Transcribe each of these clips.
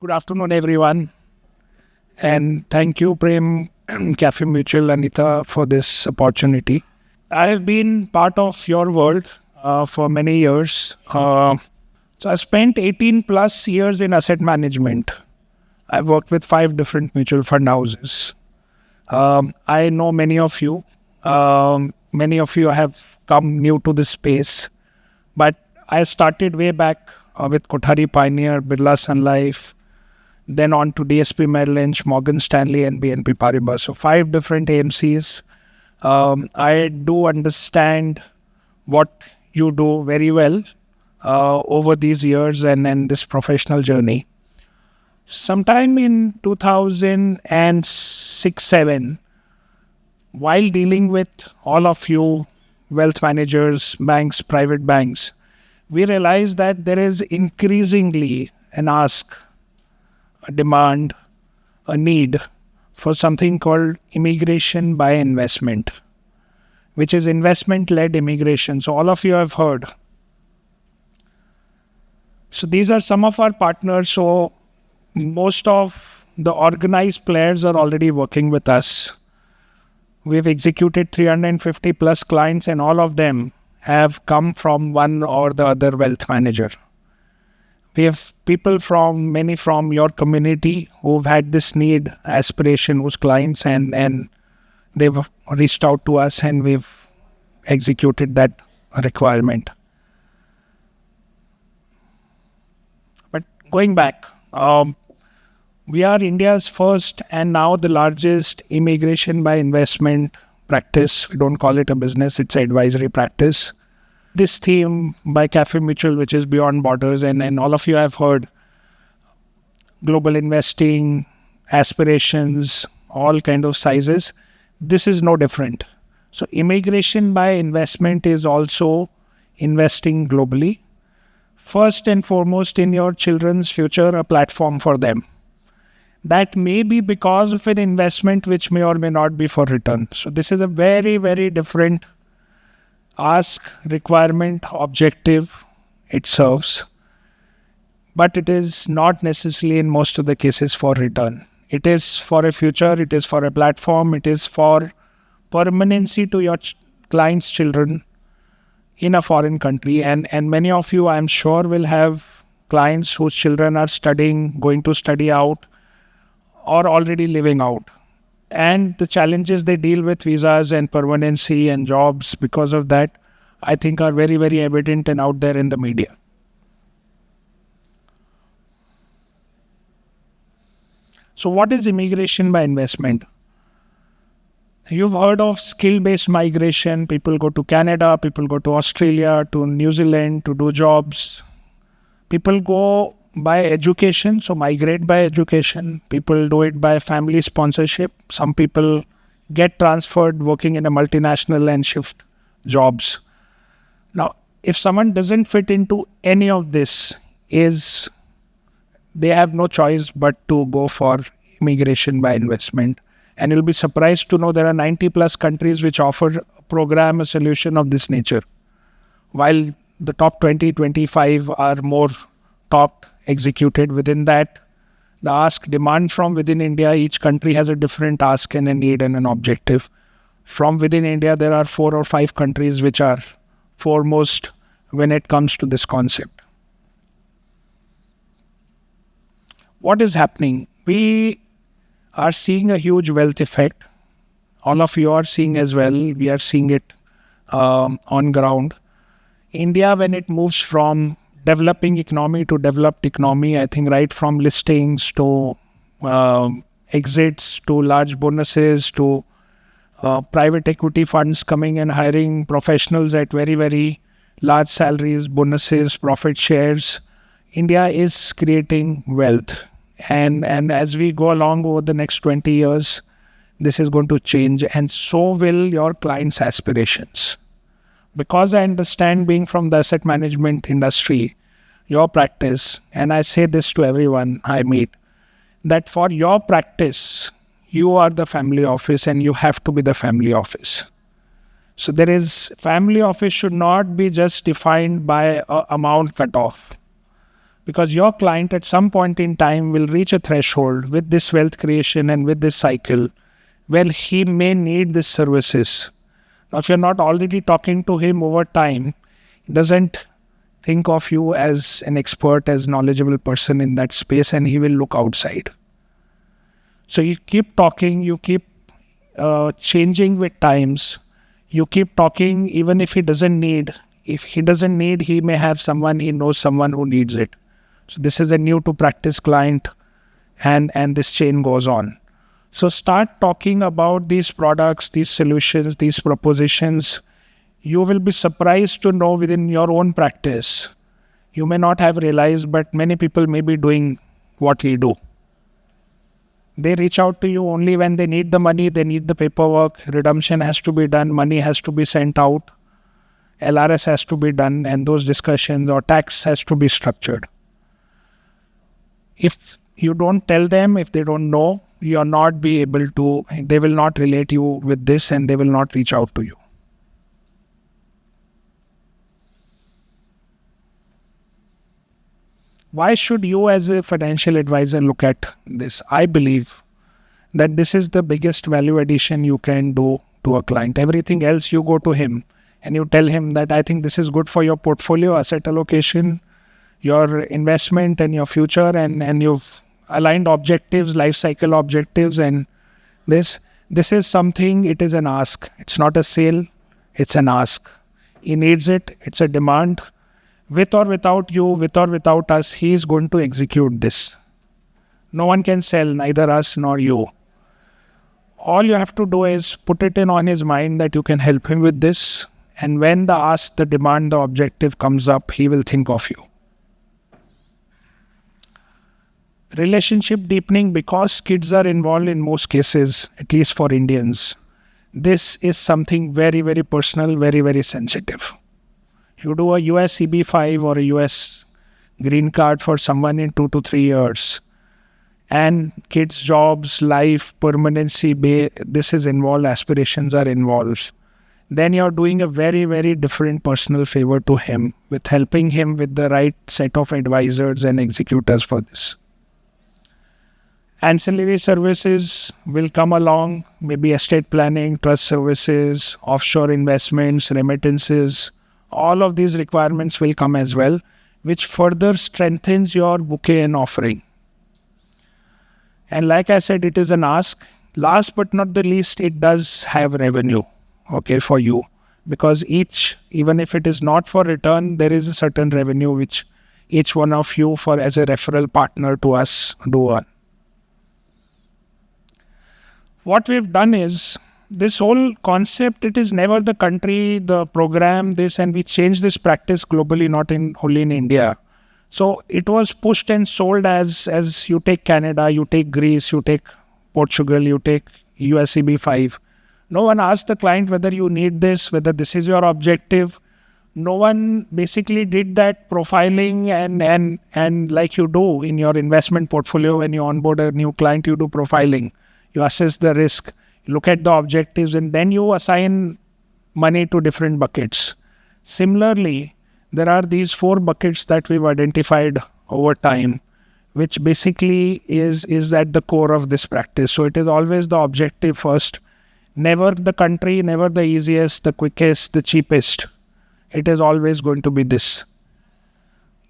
Good afternoon, everyone. And thank you, Prem, Cafe Mutual, Anita, for this opportunity. I have been part of your world for many years. So I spent 18 plus years in asset management. I've worked with 5 different mutual fund houses. I know many of you. Many of you have come new to this space. But I started way back with Kothari Pioneer, Birla Sun Life, then on to DSP Merrill Lynch, Morgan Stanley, and BNP Paribas. So 5 different AMCs. I do understand what you do very well over these years and this professional journey. Sometime in 2006-7, while dealing with all of you, wealth managers, banks, private banks, we realized that there is increasingly an ask, a demand, a need for something called immigration by investment, which is investment-led immigration. So all of you have heard. So these are some of our partners. So most of the organized players are already working with us. We've executed 350 plus clients, and all of them have come from one or the other wealth manager. We have people many from your community who've had this need, aspiration, whose clients, and they've reached out to us and we've executed that requirement. But going back, we are India's first and now the largest immigration by investment practice. We don't call it a business, it's an advisory practice. This theme by Cafe Mutual, which is beyond borders, and all of you have heard global investing, aspirations, all kind of sizes. This is no different. So immigration by investment is also investing globally. First and foremost in your children's future, a platform for them. That may be because of an investment which may or may not be for return. So this is a very, very different ask, requirement, objective it serves. But it is not necessarily in most of the cases for return. It is for a future, it is for a platform, it is for permanency to your clients' children in a foreign country. And many of you, I'm sure, will have clients whose children are studying, going to study out, or already living out. And the challenges they deal with visas and permanency and jobs because of that, I think are very, very evident and out there in the media. So what is immigration by investment? You've heard of skill-based migration. People go to Canada, people go to Australia, to New Zealand to do jobs. People go by education, so migrate by education. People do it by family sponsorship. Some people get transferred working in a multinational and shift jobs. Now, if someone doesn't fit into any of this, they have no choice but to go for immigration by investment. And you'll be surprised to know there are 90 plus countries which offer a program, a solution of this nature. While the top 20, 25 are more top executed within that, the ask demand from within India, each country has a different ask and a need and an objective. From within India, there are 4 or 5 countries which are foremost when it comes to this concept. What is happening? We are seeing a huge wealth effect. All of you are seeing as well. We are seeing it on ground. India, when it moves from developing economy to developed economy, I think right from listings to exits to large bonuses to private equity funds coming and hiring professionals at very, very large salaries, bonuses, profit shares, India is creating wealth. And as we go along over the next 20 years, this is going to change, and so will your clients' aspirations. Because I understand, being from the asset management industry, your practice, and I say this to everyone I meet, that for your practice, you are the family office and you have to be the family office. So family office should not be just defined by amount cutoff. Because your client at some point in time will reach a threshold with this wealth creation and with this cycle where he may need these services. Now, if you're not already talking to him over time, he doesn't think of you as an expert, as knowledgeable person in that space, and he will look outside. So you keep talking, you keep changing with times, you keep talking even if he doesn't need. If he doesn't need, he may have someone, he knows someone who needs it. So this is a new to practice client, and this chain goes on. So start talking about these products, these solutions, these propositions. You will be surprised to know within your own practice, you may not have realized, but many people may be doing what we do. They reach out to you only when they need the money, they need the paperwork, redemption has to be done, money has to be sent out, LRS has to be done, and those discussions or tax has to be structured. If you don't tell them, if they don't know, you are not be able to, they will not relate you with this and they will not reach out to you. Why should you as a financial advisor look at this? I believe that this is the biggest value addition you can do to a client. Everything else you go to him and you tell him that I think this is good for your portfolio, asset allocation, your investment and your future, and you've aligned objectives, life cycle objectives, and this is something, it is an ask. It's not a sale, it's an ask. He needs it, it's a demand. With or without you, with or without us, he is going to execute this. No one can sell, neither us nor you. All you have to do is put it in on his mind that you can help him with this, and when the ask, the demand, the objective comes up, he will think of you. Relationship deepening, because kids are involved in most cases, at least for Indians, this is something very, very personal, very, very sensitive. You do a US EB5 or a US green card for someone in 2 to 3 years, and kids' jobs, life, permanency, this is involved, aspirations are involved. Then you're doing a very, very different personal favor to him with helping him with the right set of advisors and executors for this. Ancillary services will come along, maybe estate planning, trust services, offshore investments, remittances. All of these requirements will come as well, which further strengthens your bouquet and offering. And like I said, it is an ask. Last but not the least, it does have revenue, okay, for you. Because each, even if it is not for return, there is a certain revenue which each one of you for as a referral partner to us do earn. What we've done is, this whole concept, it is never the country, the program, this, and we changed this practice globally, not only in India. So it was pushed and sold as you take Canada, you take Greece, you take Portugal, you take USEB5. No one asked the client whether you need this, whether this is your objective. No one basically did that profiling and like you do in your investment portfolio when you onboard a new client, you do profiling. You assess the risk, look at the objectives, and then you assign money to different buckets. Similarly, there are these 4 buckets that we've identified over time, which basically is at the core of this practice. So it is always the objective first, never the country, never the easiest, the quickest, the cheapest. It is always going to be this.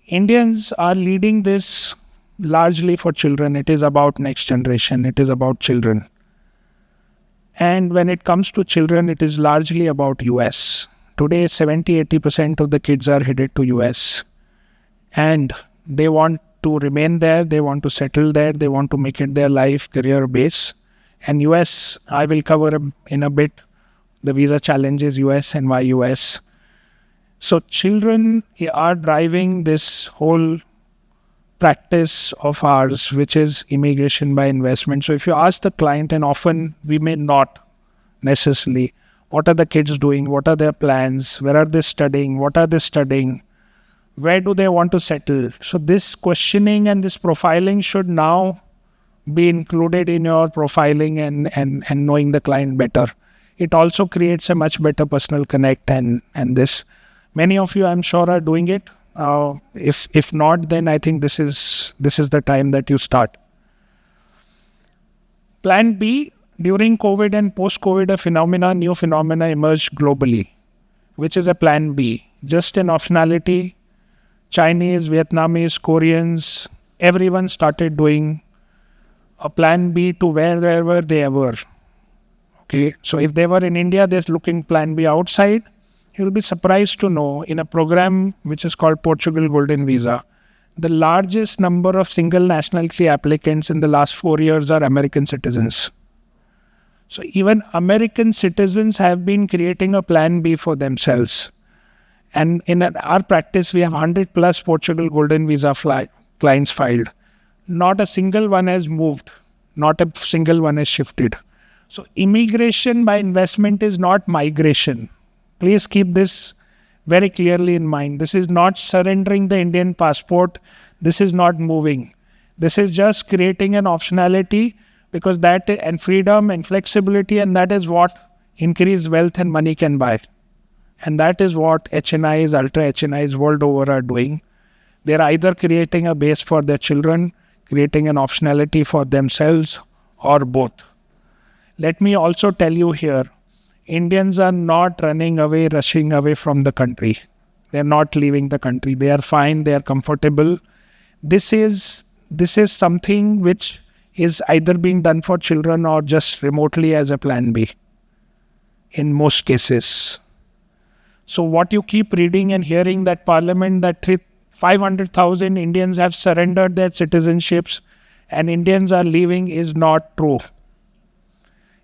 Indians are leading this largely for children. It is about next generation. It is about children. And when it comes to children, it is largely about US. Today, 70-80% of the kids are headed to US. And they want to remain there. They want to settle there. They want to make it their life, career base. And US, I will cover in a bit the visa challenges, US and why US. So children are driving this whole practice of ours, which is immigration by investment. So if you ask the client, and often we may not necessarily, what are the kids doing? What are their plans? Where are they studying? What are they studying? Where do they want to settle? So this questioning and this profiling should now be included in your profiling and knowing the client better. It also creates a much better personal connect and this. Many of you, I'm sure, are doing it. If not, then I think this is the time that you start. Plan B, during COVID and post-COVID, new phenomena emerged globally, which is a plan B. Just an optionality. Chinese, Vietnamese, Koreans, everyone started doing a plan B to wherever they were. Okay, so if they were in India, they're looking plan B outside. You'll be surprised to know in a program which is called Portugal Golden Visa, the largest number of single nationality applicants in the last 4 years are American citizens. So even American citizens have been creating a plan B for themselves. And in our practice, we have 100 plus Portugal Golden Visa clients filed. Not a single one has moved. Not a single one has shifted. So immigration by investment is not migration. Please keep this very clearly in mind. This is not surrendering the Indian passport. This is not moving. This is just creating an optionality, because that and freedom and flexibility, and that is what increased wealth and money can buy. And that is what HNIs, ultra HNIs world over are doing. They're either creating a base for their children, creating an optionality for themselves, or both. Let me also tell you here, Indians are not running away, rushing away from the country. They're not leaving the country. They are fine. They are comfortable. This is something which is either being done for children or just remotely as a plan B in most cases. So what you keep reading and hearing that Parliament, that 500,000 Indians have surrendered their citizenships and Indians are leaving, is not true.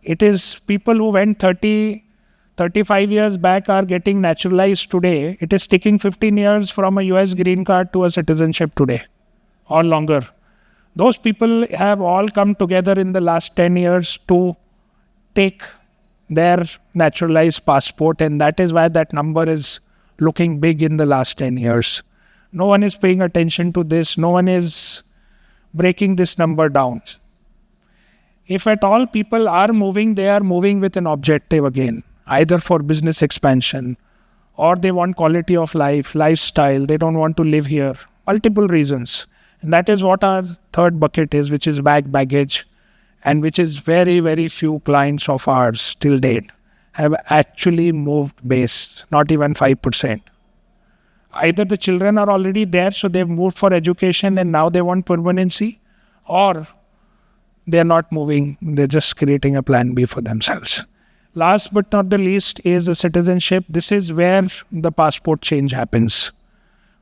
It is people who went 35 years back are getting naturalized today. It is taking 15 years from a US green card to a citizenship today or longer. Those people have all come together in the last 10 years to take their naturalized passport, and that is why that number is looking big in the last 10 years. No one is paying attention to this. No one is breaking this number down. If at all people are moving, they are moving with an objective again, either for business expansion or they want quality of life, lifestyle. They don't want to live here. Multiple reasons. And that is what our third bucket is, which is baggage, and which is very, very few clients of ours till date have actually moved base, not even 5%. Either the children are already there, so they've moved for education and now they want permanency, or they're not moving, they're just creating a plan B for themselves. Last but not the least is the citizenship. This is where the passport change happens.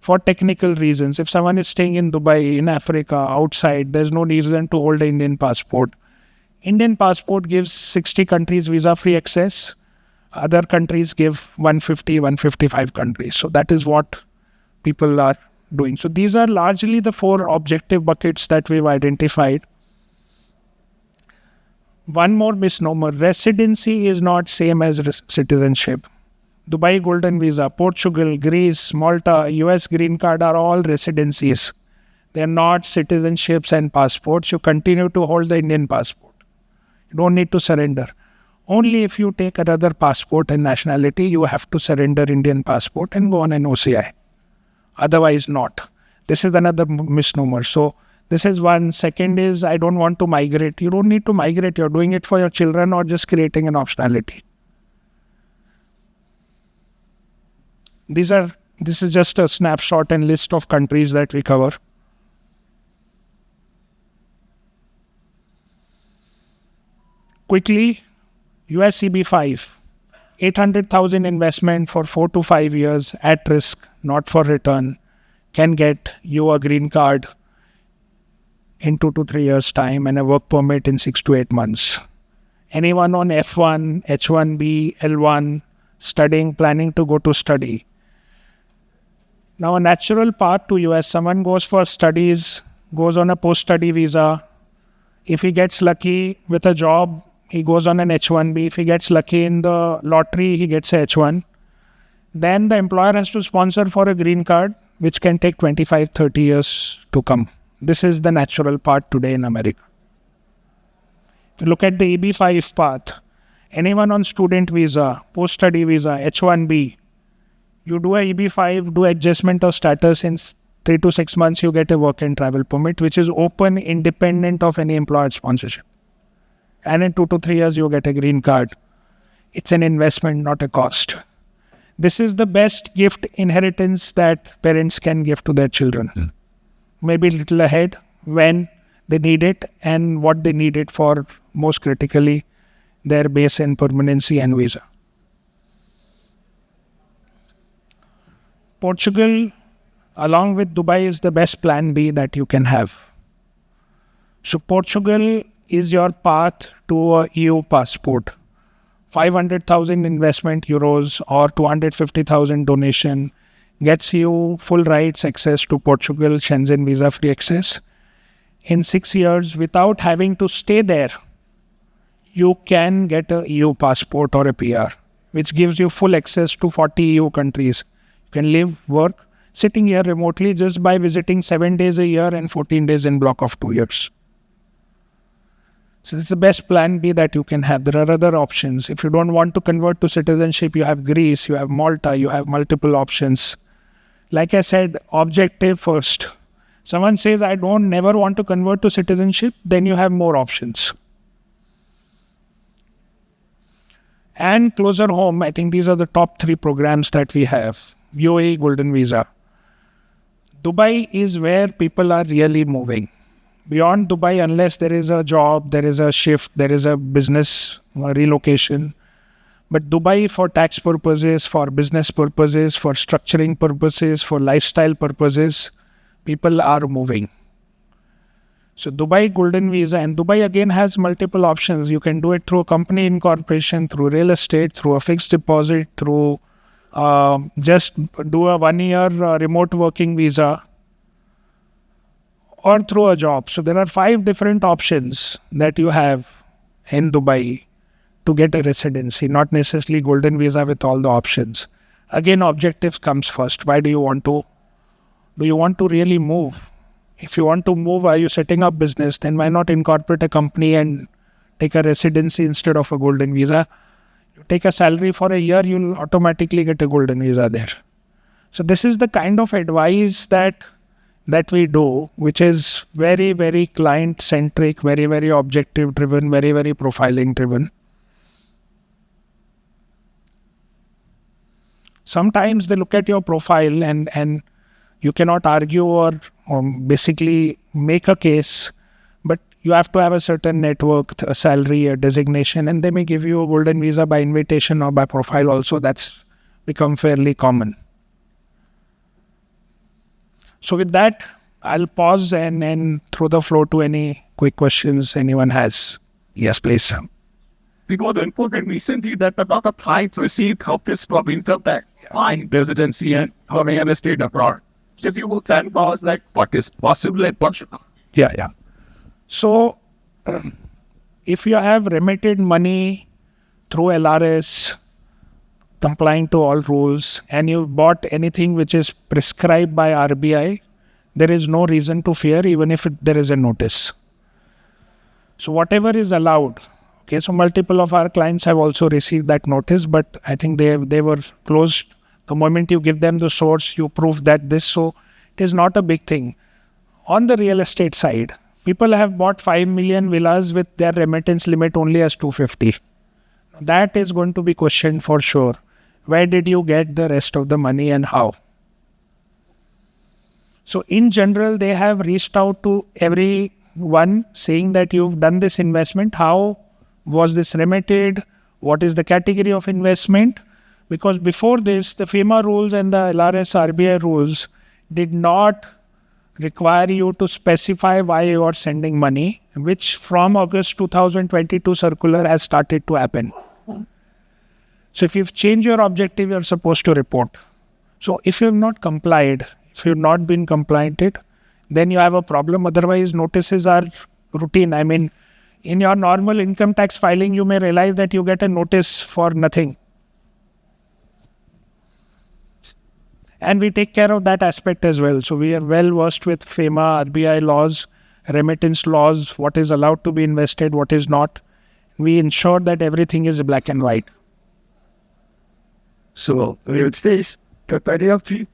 For technical reasons, if someone is staying in Dubai, in Africa, outside, there's no reason to hold an Indian passport. Indian passport gives 60 countries visa-free access. Other countries give 150, 155 countries. So that is what people are doing. So these are largely the 4 objective buckets that we've identified. One more misnomer: residency is not same as citizenship. Dubai Golden Visa, Portugal, Greece, Malta, US Green Card are all residencies. They are not citizenships and passports. You continue to hold the Indian passport. You don't need to surrender. Only if you take another passport and nationality, you have to surrender Indian passport and go on an OCI. Otherwise not. This is another misnomer. So this is one. Second is, I don't want to migrate. You don't need to migrate. You're doing it for your children or just creating an optionality. This is just a snapshot and list of countries that we cover. Quickly, US EB5, 800,000 investment for 4 to 5 years at risk, not for return, can get you a green card in 2 to 3 years time and a work permit in 6 to 8 months. Anyone on F1, H1B, L1, studying, planning to go to study. Now a natural path to US, someone goes for studies, goes on a post-study visa. If he gets lucky with a job, he goes on an H1B. If he gets lucky in the lottery, he gets a H1. Then the employer has to sponsor for a green card, which can take 25, 30 years to come. This is the natural path today in America. If you look at the EB5 path, anyone on student visa, post-study visa, H1B, You do a EB5, do adjustment of status in 3 to 6 months, you get a work and travel permit, which is open independent of any employer sponsorship. And in 2 to 3 years, you get a green card. It's an investment, not a cost. This is the best gift inheritance that parents can give to their children. Maybe a little ahead when they need it and what they need it for, most critically, their base and permanency and visa. Portugal, along with Dubai, is the best plan B that you can have. So Portugal is your path to a EU passport. 500,000 investment euros or 250,000 donation gets you full rights access to Portugal, Schengen visa free access. In 6 years, without having to stay there, you can get a EU passport or a PR, which gives you full access to 40 EU countries. You can live, work, sitting here remotely just by visiting 7 days a year and 14 days in block of 2 years. So this is the best plan B that you can have. There are other options. If you don't want to convert to citizenship, you have Greece, you have Malta, you have multiple options. Like I said, objective first. Someone says, I don't never want to convert to citizenship, then you have more options. And closer home, I think these are the top 3 programs that we have. UAE Golden Visa. Dubai is where people are really moving. Beyond Dubai, unless there is a job, there is a shift, there is a business relocation. But Dubai, for tax purposes, for business purposes, for structuring purposes, for lifestyle purposes, people are moving. So Dubai Golden Visa, and Dubai again has multiple options. You can do it through a company incorporation, through real estate, through a fixed deposit, through just do a 1 year remote working visa, or through a job. So there are 5 different options that you have in Dubai to get a residency, not necessarily golden visa with all the options. Again, objectives comes first. Why do you want to? Do you want to really move? If you want to move, are you setting up business? Then why not incorporate a company and take a residency instead of a golden visa? You take a salary for a year, you'll automatically get a golden visa there. So this is the kind of advice that we do, which is very, very client-centric, very, very objective-driven, very, very profiling-driven. Sometimes they look at your profile and you cannot argue or basically make a case, but you have to have a certain network, a salary, a designation, and they may give you a golden visa by invitation or by profile also. That's become fairly common. So with that, I'll pause and throw the floor to any quick questions anyone has. Yes, please. Because the important recently that a lot of clients receive helpless from internet, find residency and real estate abroad. Just you will tell us like what is possible and what should not. Yeah. So if you have remitted money through LRS, complying to all rules, and you've bought anything which is prescribed by RBI, there is no reason to fear even if there is a notice. So whatever is allowed. Okay, so multiple of our clients have also received that notice, but I think they were closed. The moment you give them the source, you prove that this, so it is not a big thing. On the real estate side, people have bought 5 million villas with their remittance limit only as 250. That is going to be questioned for sure. Where did you get the rest of the money and how? So in general, they have reached out to everyone saying that you've done this investment. How was this remitted? What is the category of investment? Because before this, the FEMA rules and the LRS RBI rules did not require you to specify why you are sending money, which from August 2022 circular has started to happen. So if you've changed your objective, you're supposed to report. So if you've not complied, if you've not been compliant, then you have a problem. Otherwise, notices are routine. I mean, in your normal income tax filing, you may realize that you get a notice for nothing. And we take care of that aspect as well. So we are well versed with FEMA, RBI laws, remittance laws, what is allowed to be invested, what is not. We ensure that everything is black and white. So, with this, the idea to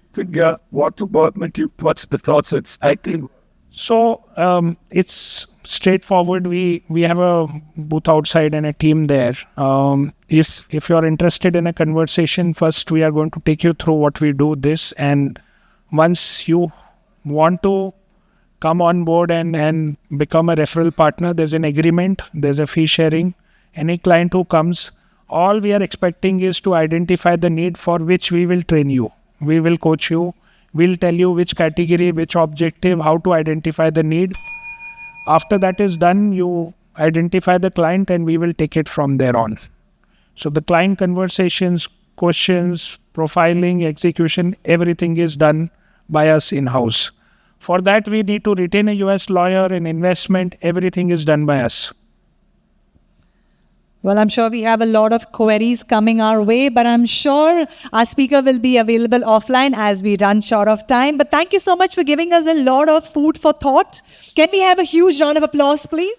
what to government, what's the process? I think. So it's straightforward. We have a booth outside and a team there. If you're interested in a conversation, first we are going to take you through what we do this, and once you want to come on board and become a referral partner, there's an agreement, there's a fee sharing. Any client who comes, all we are expecting is to identify the need for which we will train you. We will coach you. We'll tell you which category, which objective, how to identify the need. After that is done, you identify the client and we will take it from there on. So the client conversations, questions, profiling, execution, everything is done by us in-house. For that, we need to retain a US lawyer and investment. Everything is done by us. Well, I'm sure we have a lot of queries coming our way, but I'm sure our speaker will be available offline as we run short of time. But thank you so much for giving us a lot of food for thought. Can we have a huge round of applause, please?